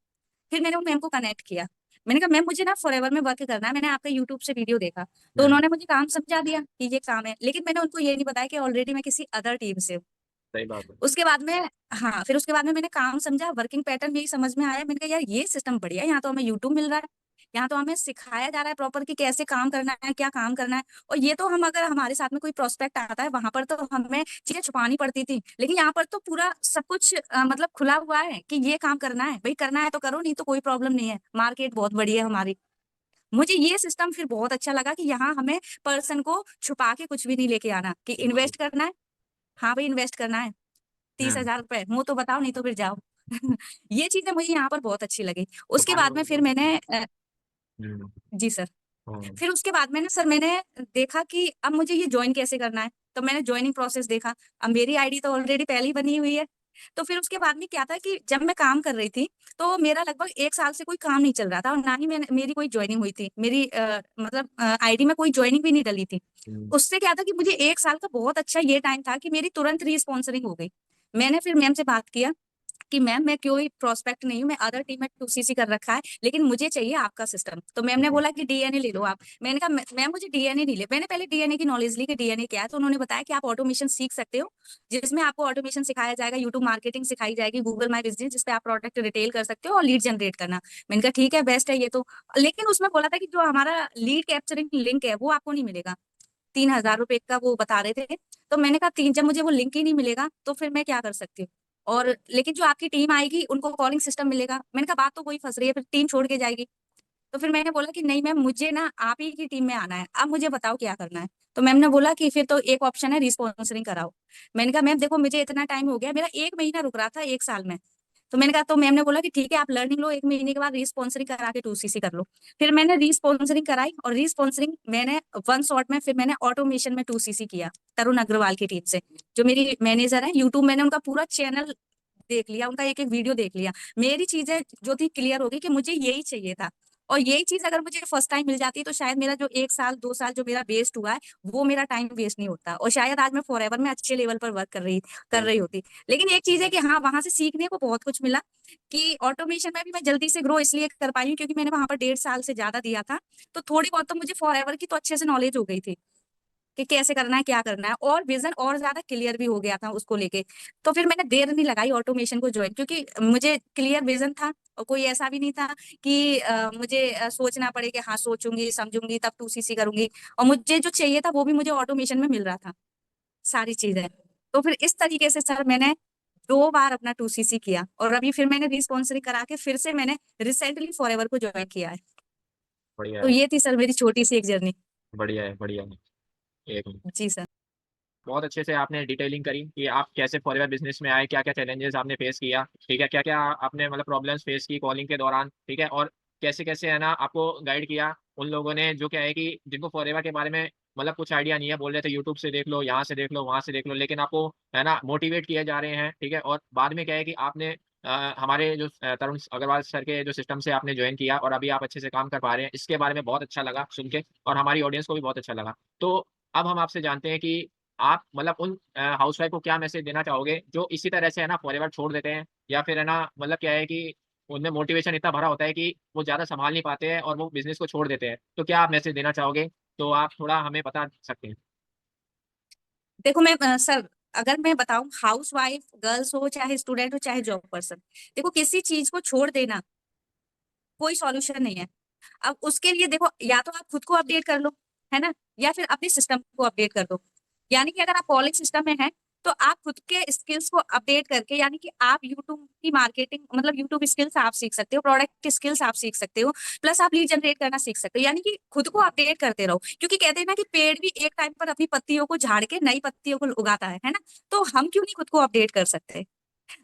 Speaker 2: फिर मैंने वो मैम को कनेक्ट किया। मैंने कहा मैम मुझे ना फॉरएवर में वर्क करना है, मैंने आपका यूट्यूब से वीडियो देखा। तो
Speaker 1: हम्म,
Speaker 2: उन्होंने मुझे काम समझा दिया कि ये काम है, लेकिन मैंने उनको ये नहीं बताया कि ऑलरेडी मैं किसी अदर टीम से हूँ।
Speaker 1: सही बात है।
Speaker 2: उसके बाद में, हाँ, फिर उसके बाद में मैंने काम समझा, वर्किंग पैटर्न यही समझ में आया। मैंने कहा यार ये सिस्टम बढ़िया है, यहाँ तो हमें यूट्यूब मिल रहा है, यहाँ तो हमें सिखाया जा रहा है प्रॉपर कि कैसे काम करना है, क्या काम करना है। और ये तो हम, अगर हमारे साथ में कोई प्रोस्पेक्ट आता है, वहां पर तो हमें चीजें छुपानी पड़ती थी, लेकिन यहाँ पर तो पूरा सब कुछ मतलब खुला हुआ है कि ये काम करना है भाई, करना है तो करो, नहीं तो कोई प्रॉब्लम नहीं है, मार्केट बहुत बड़ी है हमारी। मुझे ये सिस्टम फिर बहुत अच्छा लगा कि यहाँ हमें पर्सन को छुपा के कुछ भी नहीं लेके आना, कि
Speaker 1: बिल्कुल।
Speaker 2: इन्वेस्ट करना है, हाँ भाई इन्वेस्ट करना है, तीस
Speaker 1: हम्म।
Speaker 2: हजार रुपए मुंह तो बताओ, नहीं तो फिर जाओ। ये चीजें मुझे यहाँ पर बहुत अच्छी लगी।
Speaker 1: तो
Speaker 2: उसके बाद में फिर मैंने
Speaker 1: हम्म।
Speaker 2: जी सर,
Speaker 1: हाँ।
Speaker 2: फिर उसके बाद में ना सर मैंने देखा कि अब मुझे ये ज्वाइन कैसे करना है। तो मैंने ज्वाइनिंग प्रोसेस देखा। अब मेरी आईडी तो ऑलरेडी पहले ही बनी हुई है। तो फिर उसके बाद में क्या था कि जब मैं काम कर रही थी, तो मेरा लगभग 1 साल से कोई काम नहीं चल रहा था, और ना ही मेरी कोई ज्वाइनिंग हुई थी, मेरी मतलब आईडी में कोई ज्वाइनिंग भी नहीं डली थी।
Speaker 1: हम्म,
Speaker 2: उससे क्या था कि मुझे 1 साल का बहुत अच्छा ये टाइम था कि मेरी तुरंत री-स्पॉन्सरिंग हो गई। मैंने फिर मैम से बात किया कि मैम मैं कोई प्रोस्पेक्ट नहीं हूँ, मैं अदर टीम में 2 सीसी कर रखा है, लेकिन मुझे चाहिए आपका सिस्टम। तो मैम ने
Speaker 1: बिल्कुल।
Speaker 2: बोला कि डीएनए ले लो आप। मैंने कहा मैम मुझे डीएनए नहीं ले, मैंने पहले डीएनए की नॉलेज ली कि डीएनए क्या है। तो उन्होंने बताया कि आप ऑटोमेशन सीख सकते हो, जिसमें आपको ऑटोमेशन सिखाया जाएगा, यूट्यूब मार्केटिंग सिखाई जाएगी, गूगल माई बिजनेस, जिसपे आप प्रोडक्ट रिटेल कर सकते हो और लीड जनरेट करना। मैंने कहा ठीक है, बेस्ट है ये तो। लेकिन उसमें बोला था कि जो हमारा लीड कैप्चरिंग लिंक है वो आपको नहीं मिलेगा, 3,000 रुपए का वो बता रहे थे। तो मैंने कहा तीन, जब मुझे वो लिंक ही नहीं मिलेगा तो फिर मैं क्या कर सकती हूँ। और लेकिन जो आपकी टीम आएगी उनको कॉलिंग सिस्टम मिलेगा। मैंने कहा बात तो वही फंस रही है, फिर टीम छोड़ के जाएगी। तो फिर मैंने बोला कि नहीं मैम, मुझे ना आप ही की टीम में आना है, अब मुझे बताओ क्या करना है। तो मैम ने बोला कि फिर तो एक ऑप्शन है, रिस्पॉन्सरिंग कराओ। मैंने कहा मैम देखो मुझे इतना टाइम हो गया, मेरा 1 महीना रुक रहा था 1 साल में। तो मैंने कहा, तो मैम ने बोला कि ठीक है आप लर्निंग लो, 1 महीने के बाद रीस्पॉन्सरिंग करा के 2 सीसी कर लो। फिर मैंने रीस्पॉन्सरिंग कराई, और रीस्पॉन्सरिंग मैंने वन शॉट में फिर मैंने ऑटोमेशन में 2 सीसी किया, तरुण अग्रवाल की टीम से। जो मेरी मैनेजर है यूट्यूब, मैंने उनका पूरा चैनल देख लिया, उनका एक एक वीडियो देख लिया। मेरी चीजें जो थी क्लियर हो गई कि मुझे यही चाहिए था। और यही चीज अगर मुझे फर्स्ट टाइम मिल जाती तो शायद मेरा जो 1 साल 2 साल जो मेरा वेस्ट हुआ है, वो मेरा टाइम वेस्ट नहीं होता, और शायद आज मैं फॉरएवर में अच्छे लेवल पर वर्क कर
Speaker 1: सही
Speaker 2: रही होती। लेकिन एक चीज है कि हाँ, वहां से सीखने को बहुत कुछ मिला। कि ऑटोमेशन में भी मैं जल्दी से ग्रो इसलिए कर पाई हूँ क्योंकि मैंने वहां पर 1.5 साल से ज्यादा दिया था। तो थोड़ी बहुत तो मुझे फॉरएवर की तो अच्छे से नॉलेज हो गई थी कि कैसे करना है, क्या करना है, और विजन और ज्यादा क्लियर भी हो गया था उसको लेके। तो फिर मैंने देर नहीं लगाई ऑटोमेशन को ज्वाइन, क्योंकि मुझे क्लियर विजन था, और कोई ऐसा भी नहीं था कि मुझे सोचना पड़े कि हाँ सोचूंगी समझूंगी तब 2 सीसी करूंगी। और मुझे जो चाहिए था वो भी मुझे ऑटोमेशन में मिल रहा था, सारी चीजें। तो फिर इस तरीके से सर मैंने 2 बार अपना 2cc किया, और अभी फिर मैंने रीस्पॉन्सरिंग करा के फिर से मैंने रिसेंटली फॉरएवर को ज्वाइन किया है।
Speaker 1: बढ़िया
Speaker 2: तो
Speaker 1: है,
Speaker 2: ये थी सर मेरी छोटी सी एक जर्नी।
Speaker 1: बढ़िया है, बढ़िया है। एक मिनट।
Speaker 2: जी सर।
Speaker 1: बहुत अच्छे से आपने डिटेलिंग करी कि आप कैसे फॉरएवर बिजनेस में आए, क्या क्या चैलेंजेस आपने फेस किया, ठीक है, क्या क्या आपने मतलब प्रॉब्लम्स फेस की कॉलिंग के दौरान, ठीक है, और कैसे कैसे है ना आपको गाइड किया उन लोगों ने जो क्या है कि जिनको फॉरएवर के बारे में मतलब कुछ आइडिया नहीं है, बोल रहे थे यूट्यूब से देख लो, यहाँ से देख लो, वहां से देख लो, लेकिन आपको है ना मोटिवेट किए जा रहे हैं, ठीक है, और बाद में क्या है कि आपने हमारे जो तरुण अग्रवाल सर के जो सिस्टम से आपने ज्वाइन किया और अभी आप अच्छे से काम कर पा रहे हैं, इसके बारे में बहुत अच्छा लगा सुन के, और हमारी ऑडियंस को भी बहुत अच्छा लगा। तो अब हम आपसे जानते हैं कि आप मतलब उन हाउसवाइफ को क्या मैसेज देना चाहोगे जो इसी तरह से है ना फॉरएवर छोड़ देते हैं, या फिर है ना मतलब क्या है कि उनमें मोटिवेशन इतना भरा होता है कि वो ज़्यादा संभाल नहीं पाते हैं और वो बिज़नेस को छोड़ देते हैं। तो क्या आप मैसेज देना चाहोगे? तो आप थोड़ा हमें बता सकते हैं।
Speaker 2: देखो मैं सर, अगर मैं बताऊं, हाउस वाइफ गर्ल्स हो चाहे स्टूडेंट हो चाहे जॉब पर्सन, देखो किसी चीज को छोड़ देना कोई सॉल्यूशन नहीं है। अब उसके लिए देखो, या तो आप खुद को अपडेट कर लो, है ना, या फिर अपने सिस्टम को अपडेट कर दो। यानी कि अगर आप कॉलिंग सिस्टम में हैं तो आप खुद के स्किल्स को अपडेट करके, यानी कि आप यूट्यूब की मार्केटिंग मतलब यूट्यूब स्किल्स आप सीख सकते हो, प्रोडक्ट स्किल्स आप सीख सकते हो, प्लस आप लीड जनरेट करना सीख सकते हो। यानी कि खुद को अपडेट करते रहो, क्योंकि कहते हैं ना कि पेड़ भी एक टाइम पर अपनी पत्तियों को झाड़ के नई पत्तियों को उगाता है ना। तो हम क्यों नहीं खुद को अपडेट कर सकते?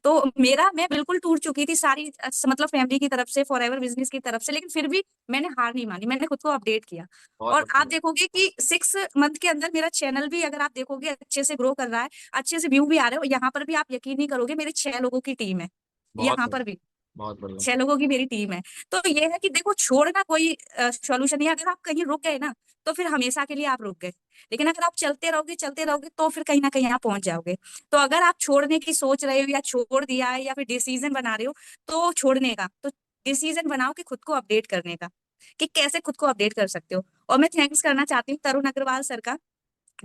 Speaker 2: तो मेरा, मैं बिल्कुल टूट चुकी थी सारी मतलब फैमिली की तरफ से, फॉरएवर बिजनेस की तरफ से, लेकिन फिर भी मैंने हार नहीं मानी, मैंने खुद को अपडेट किया।
Speaker 1: बहुत
Speaker 2: और आप
Speaker 1: बढ़िया,
Speaker 2: देखोगे कि 6 मंथ के अंदर मेरा चैनल भी, अगर आप देखोगे, अच्छे से ग्रो कर रहा है, अच्छे से व्यू भी आ रहे हो। यहाँ पर भी आप यकीन नहीं करोगे, मेरे 6 लोगों की टीम है
Speaker 1: बहुत
Speaker 2: यहाँ
Speaker 1: बढ़िया,
Speaker 2: पर भी।
Speaker 1: बहुत बढ़िया,
Speaker 2: 6 लोगों की मेरी टीम है। तो ये है कि देखो, छोड़ना कोई सॉल्यूशन नहीं है। अगर आप कहीं रुक गए ना, तो फिर हमेशा के लिए आप रुक गए। लेकिन अगर आप चलते रहोगे तो फिर कहीं ना कहीं आप पहुंच जाओगे। तो अगर आप छोड़ने की सोच रहे हो या छोड़ दिया है या फिर डिसीजन बना रहे हो, तो छोड़ने का तो डिसीजन बनाओ कि खुद को अपडेट करने का, कि कैसे खुद को अपडेट कर सकते हो। और मैं थैंक्स करना चाहती हूँ तरुण अग्रवाल सर का,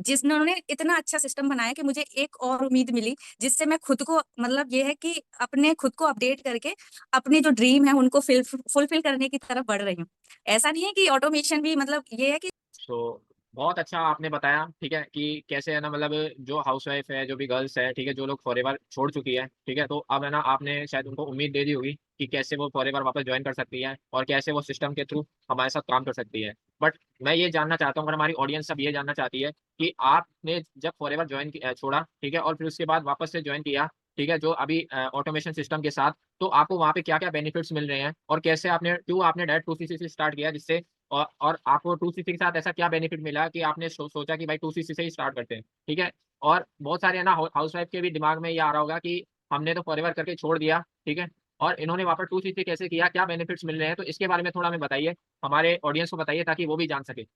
Speaker 2: जिन्होंने इतना अच्छा सिस्टम बनाया कि मुझे एक और उम्मीद मिली, जिससे मैं खुद को, मतलब ये है कि अपने खुद को अपडेट करके अपने जो ड्रीम है उनको फुलफिल करने की तरफ बढ़ रही हूँ। ऐसा नहीं है कि ऑटोमेशन भी, मतलब ये है कि
Speaker 1: तो बहुत अच्छा आपने बताया, ठीक है, कि कैसे है ना मतलब जो हाउसवाइफ है, जो भी गर्ल्स है, ठीक है, जो लोग फॉरएवर छोड़ चुकी है, ठीक है, तो अब है ना आपने शायद उनको उम्मीद दे दी होगी कि कैसे वो फॉरएवर वापस ज्वाइन कर सकती है और कैसे वो सिस्टम के थ्रू हमारे साथ काम कर सकती है। बट मैं ये जानना चाहता हूँ, और हमारी ऑडियंस सब ये जानना चाहती है कि आपने जब फॉरएवर छोड़ा, ठीक है, और फिर उसके बाद वापस से ज्वाइन किया, ठीक है, जो अभी ऑटोमेशन सिस्टम के साथ, तो आपको वहाँ पे क्या क्या बेनिफिट्स मिल रहे हैं और कैसे आपने क्यों आपने डायरेक्ट 2cc से स्टार्ट किया, जिससे और आपको 2cc के साथ ऐसा क्या बेनिफिट मिला कि आपने सोचा कि भाई 2cc से ही स्टार्ट करते हैं, ठीक है? और बहुत सारे है ना हाउसवाइफ के भी दिमाग में ये आ रहा होगा कि हमने तो फॉरएवर करके छोड़ दिया, ठीक है? और इन्होंने वापस 2cc कैसे किया, क्या बेनिफिट्स मिल रहे हैं? तो इसके बारे में थोड़ा हमें बताइए, हमारे ऑडियंस को बताइए ताकि वो भी जान सके।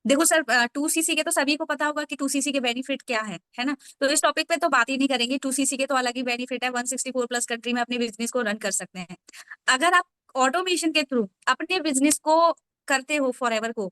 Speaker 2: देखो सर, 2cc के तो सभी को पता होगा कि 2cc के बेनिफिट क्या है ना। तो इस टॉपिक पे तो बात ही नहीं करेंगे। 2cc के तो अलग ही बेनिफिट है, 164 प्लस कंट्री में अपने बिजनेस को रन कर सकते हैं। अगर आप ऑटोमेशन के थ्रू अपने बिजनेस को करते हो फॉरएवर को,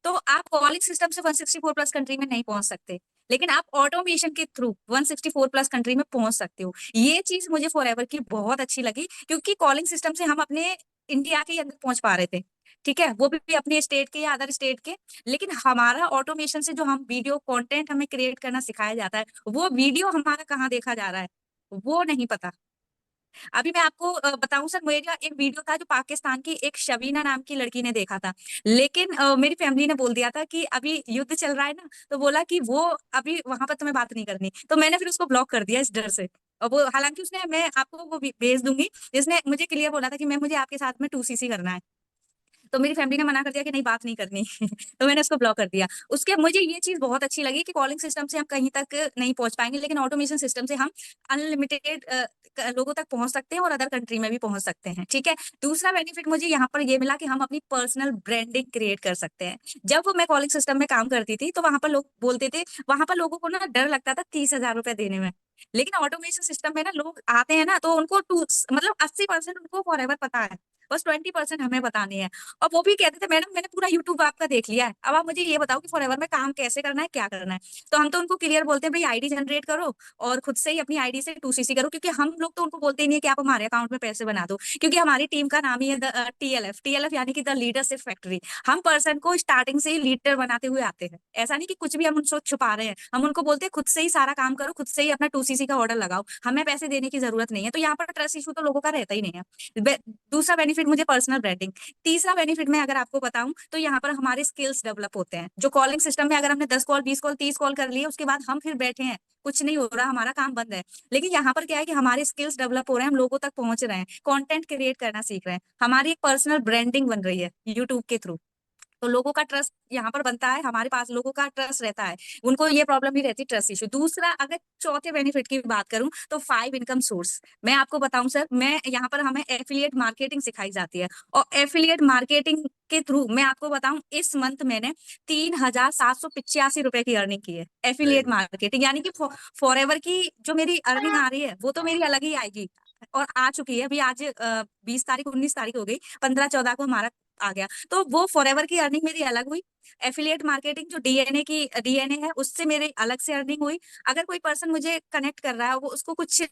Speaker 2: तो आप कॉलिंग सिस्टम से 164 प्लस कंट्री में नहीं पहुंच सकते, लेकिन आप ऑटोमेशन के थ्रू 164 प्लस कंट्री में पहुंच सकते हो। ये चीज मुझे फॉरएवर की बहुत अच्छी लगी, क्योंकि कॉलिंग सिस्टम से हम अपने इंडिया के अंदर पहुंच पा रहे थे, ठीक है, वो भी अपने स्टेट के या अदर स्टेट के। लेकिन हमारा ऑटोमेशन से जो हम वीडियो कंटेंट हमें क्रिएट करना सिखाया जाता है, वो वीडियो हमारा कहाँ देखा जा रहा है वो नहीं पता। अभी मैं आपको बताऊं सर, मेरा एक वीडियो था जो पाकिस्तान की एक शबीना नाम की लड़की ने देखा था, लेकिन मेरी फैमिली ने बोल दिया था कि अभी युद्ध चल रहा है ना, तो बोला कि वो अभी वहां पर तुम्हें बात नहीं करनी, तो मैंने फिर उसको ब्लॉक कर दिया इस डर से। और वो, हालांकि उसने, मैं आपको वो भेज दूंगी, जिसने मुझे क्लियर बोला था कि मैं, मुझे आपके साथ में 2cc करना है। तो मेरी फैमिली ने मना कर दिया कि नहीं, बात नहीं करनी। तो मैंने उसको ब्लॉक कर दिया। उसके मुझे ये चीज बहुत अच्छी लगी कि कॉलिंग सिस्टम से हम कहीं तक नहीं पहुंच पाएंगे, लेकिन ऑटोमेशन सिस्टम से हम अनलिमिटेड लोगों तक पहुंच सकते हैं और अदर कंट्री में भी पहुंच सकते हैं, ठीक है। दूसरा बेनिफिट मुझे यहाँ पर ये मिला कि हम अपनी पर्सनल ब्रांडिंग क्रिएट कर सकते हैं। जब मैं कॉलिंग सिस्टम में काम करती थी तो वहां पर लोग बोलते थे, वहां पर लोगों को ना डर लगता था 30,000 रुपए देने में। लेकिन ऑटोमेशन सिस्टम में ना लोग आते हैं ना, तो उनको टू मतलब 80% उनको फॉरएवर पता है। बस 20% हमें बतानी है। और वो भी कहते थे मैडम मैंने पूरा यूट्यूब आपका देख लिया है, अब आप मुझे ये बताओ कि फॉरएवर में काम कैसे करना है, क्या करना है। तो हम तो उनको क्लियर बोलते हैं भाई आईडी जनरेट करो और खुद से ही अपनी आईडी से 2CC करो, क्योंकि हम लोग तो उनको बोलते ही नहीं है कि आप हमारे अकाउंट में पैसे बना दो, क्योंकि हमारी टीम का नाम ही है TLF यानी कि द लीडरशिप फैक्ट्री। हम पर्सन को स्टार्टिंग से ही लीडर बनाते हुए आते हैं, ऐसा नहीं कि कुछ भी हम उनसे छुपा रहे हैं। हम उनको बोलते हैं खुद से ही सारा काम करो, खुद से ही अपना 2CC का ऑर्डर लगाओ, हमें पैसे देने की जरूरत नहीं है। तो यहाँ पर ट्रस्ट इशू तो लोगों का रहता ही नहीं है। दूसरा बेनिफिट मुझे पर्सनल ब्रांडिंग। तीसरा बेनिफिट मैं अगर आपको बताऊं तो यहाँ पर हमारे स्किल्स डेवलप होते हैं। जो कॉलिंग सिस्टम में अगर हमने 10 कॉल 20 कॉल 30 कॉल कर लिए, उसके बाद हम फिर बैठे हैं, कुछ नहीं हो रहा, हमारा काम बंद है। लेकिन यहाँ पर क्या है कि हमारे स्किल्स डेवलप हो रहे हैं, हम लोगों तक पहुंच रहे हैं, कंटेंट क्रिएट करना सीख रहे हैं, हमारी एक पर्सनल ब्रांडिंग बन रही है यूट्यूब के थ्रू। तो लोगों का ट्रस्ट यहाँ पर बनता है, हमारे पास लोगों का ट्रस्ट रहता है, उनको ये प्रॉब्लम नहीं रहती ट्रस्ट इशू। दूसरा अगर चौथे बेनिफिट की बात करूं तो 5 इनकम सोर्स। मैं आपको बताऊं सर, मैं यहाँ पर हमें एफिलिएट मार्केटिंग सिखाई जाती है, और एफिलिएट मार्केटिंग के थ्रू मैं आपको बताऊं इस मंथ मैंने 3,785 रुपए की अर्निंग की है एफिलिएट मार्केटिंग। यानी कि फॉरएवर की जो मेरी अर्निंग आ रही है वो तो मेरी अलग ही आएगी, और आ चुकी है। अभी आज 20 तारीख 19 तारीख हो गई, 15-14 को हमारा आ गया। तो वो फॉरएवर की अर्निंग मेरी अलग हुई। एफिलिएट मार्केटिंग जो डीएनए है उससे मेरी अलग से अर्निंग हुई। अगर कोई पर्सन मुझे कनेक्ट कर रहा है, वो उसको कुछ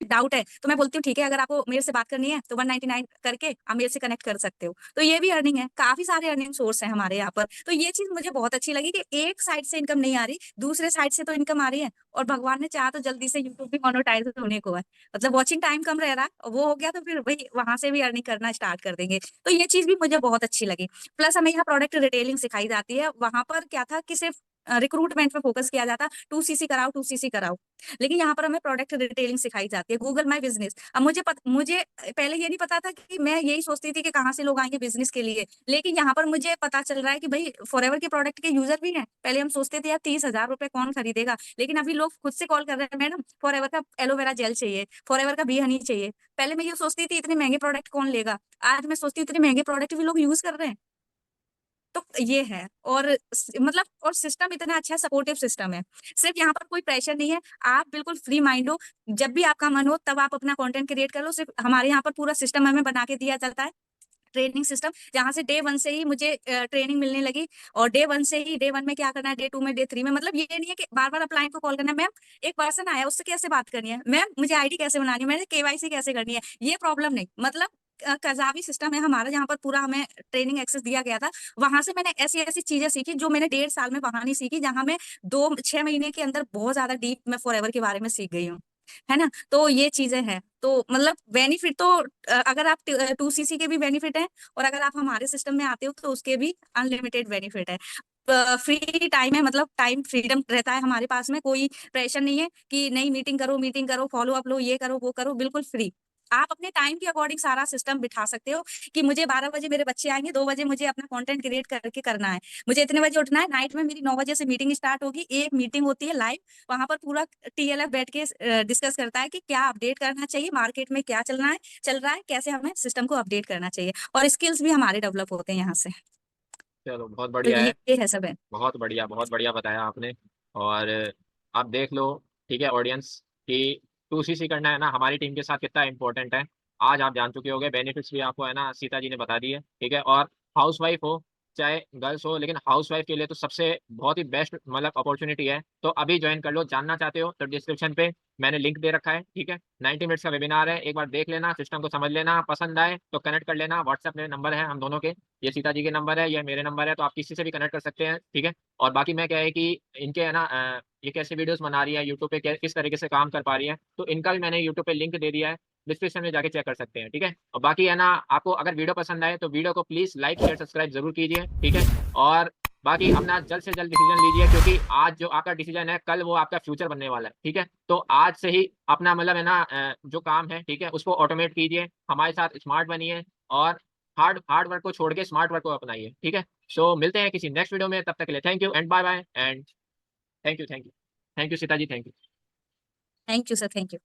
Speaker 2: डाउट है तो मैं बोलती हूँ ठीक है, अगर आपको मेरे से बात करनी है तो 199 करके आप मेरे से कनेक्ट कर सकते हो। तो ये भी अर्निंग है, काफी सारे अर्निंग सोर्स है हमारे यहाँ पर। तो ये चीज मुझे बहुत अच्छी लगी कि एक साइड से इनकम नहीं आ रही, दूसरे साइड से तो इनकम आ रही है। और भगवान ने चाहा तो जल्दी से यूट्यूब भी मोनेटाइज होने को है, मतलब वॉचिंग टाइम कम रह रहा है, और वो हो गया तो फिर भाई वहां से भी अर्निंग करना स्टार्ट कर देंगे। तो ये चीज भी मुझे बहुत अच्छी लगी। प्लस हमें यहाँ प्रोडक्ट रिटेलिंग सिखाई जाती है। वहां पर क्या था कि सिर्फ रिक्रूटमेंट पे फोकस किया जाता, 2CC कराओ 2CC कराओ, लेकिन यहाँ पर हमें प्रोडक्ट रिटेलिंग सिखाई जाती है। Google my business. अब मुझे पहले ये नहीं पता था, कि मैं यही सोचती थी कि कहाँ से लोग आएंगे बिजनेस के लिए, लेकिन यहाँ पर मुझे पता चल रहा है कि भाई फॉरएवर के प्रोडक्ट के यूजर भी हैं। पहले हम सोचते थे यार 30,000 रुपए कौन खरीदेगा, लेकिन अभी लोग खुद से कॉल कर रहे हैं मैडम फॉरएवर का एलोवेरा जेल चाहिए, फॉरएवर का बी हनी चाहिए। पहले मैं ये सोचती थी इतने महंगे प्रोडक्ट कौन लेगा, आज मैं सोचती हूँ इतने महंगे प्रोडक्ट भी लोग यूज कर रहे हैं। तो ये है। और मतलब और सिस्टम इतना अच्छा है, सपोर्टिव सिस्टम है। सिर्फ यहाँ पर कोई प्रेशर नहीं है, आप बिल्कुल फ्री माइंड हो, जब भी आपका मन हो तब आप अपना कंटेंट क्रिएट कर लो। सिर्फ हमारे यहाँ पर पूरा सिस्टम हमें बना के दिया जाता है, ट्रेनिंग सिस्टम, जहाँ से डे 1 से ही मुझे ट्रेनिंग मिलने लगी। और डे 1 में क्या करना है, डे 2 में, डे 3 में, मतलब ये नहीं है कि बार बार क्लाइंट को कॉल करना है, मैम एक पर्सन आया उससे कैसे बात करनी है, मैम मुझे आईडी कैसे बनानी है, मैंने केवाईसी कैसे करनी है, ये प्रॉब्लम नहीं। मतलब कजावी सिस्टम है हमारा, जहाँ पर पूरा हमें ट्रेनिंग एक्सेस दिया गया था। वहां से मैंने ऐसी ऐसी चीजें सीखी जो मैंने 1.5 साल में वहां नहीं सीखी, जहाँ मैं 2-6 महीने के अंदर बहुत ज्यादा डीप में फॉरएवर के बारे में सीख गई हूँ, है ना। तो ये चीजें हैं। तो मतलब बेनिफिट तो अगर आप 2CC के भी बेनिफिट है, और अगर आप हमारे सिस्टम में आते हो तो उसके भी अनलिमिटेड बेनिफिट है। फ्री टाइम है, मतलब टाइम फ्रीडम रहता है हमारे पास में, कोई प्रेशर नहीं है कि नहीं मीटिंग करो फॉलो अप लो, ये करो वो करो, बिल्कुल फ्री। आप अपने टाइम के अकॉर्डिंग सारा सिस्टम बिठा सकते हो, कि मुझे 12 बजे मेरे बच्चे आएंगे, 2 बजे मुझे अपना कंटेंट क्रिएट करके करना है, मुझे इतने बजे उठना है, नाइट में मेरी 9 बजे से मीटिंग स्टार्ट होगी, एक मीटिंग होती है लाइव, वहां पर पूरा TLF बैठ के डिस्कस करता है कि क्या अपडेट करना चाहिए, मार्केट में क्या चल रहा है, कैसे हमें सिस्टम को अपडेट करना चाहिए, और स्किल्स भी हमारे डेवलप होते हैं यहाँ से।
Speaker 1: चलो बहुत
Speaker 2: तो
Speaker 1: बढ़िया है।
Speaker 2: ये है सब है।
Speaker 1: बहुत बढ़िया बताया आपने। और आप देख लो, ठीक है ऑडियंस, कि 2CC करना है ना हमारी टीम के साथ कितना इंपॉर्टेंट है। आज आप जान चुके होंगे, बेनिफिट्स भी आपको है ना सीता जी ने बता दिए, ठीक है। और हाउसवाइफ हो चाहे गर्ल्स हो, लेकिन हाउसवाइफ के लिए तो सबसे बहुत ही बेस्ट मतलब अपॉर्चुनिटी है। तो अभी ज्वाइन कर लो, जानना चाहते हो तो डिस्क्रिप्शन पे मैंने लिंक दे रखा है, ठीक है। 90 मिनट्स का वेबिनार है, एक बार देख लेना, सिस्टम को समझ लेना, पसंद आए तो कनेक्ट कर लेना। व्हाट्सएप में नंबर है हम दोनों के, ये सीता जी के नंबर है, ये मेरे नंबर है, तो आप किसी से भी कनेक्ट कर सकते हैं, ठीक है। और बाकी मैं क्या है कि इनके है ना ये कैसे वीडियोस बना रही है यूट्यूब पे, किस तरीके से काम कर पा रही है, तो इनका भी मैंने यूट्यूब पे लिंक दे दिया है, डिस्क्रिप्शन में जाके चेक कर सकते हैं, ठीक है। और बाकी है ना, आपको अगर वीडियो पसंद आए तो वीडियो को प्लीज लाइक शेयर सब्सक्राइब जरूर कीजिए, ठीक है। और बाकी अपना जल्द से जल्द डिसीजन लीजिए, क्योंकि आज जो आपका डिसीजन है कल वो आपका फ्यूचर बनने वाला है, ठीक है। तो आज से ही अपना मतलब है ना जो काम है, ठीक है, उसको ऑटोमेट कीजिए, हमारे साथ स्मार्ट बनिए, और हार्ड वर्क को छोड़ के स्मार्ट वर्क को अपनाइए, ठीक है। सो मिलते हैं किसी नेक्स्ट वीडियो में, तब तक के लिए thank you and bye bye and thank you Sita ji, thank you.
Speaker 2: Thank you sir, thank you.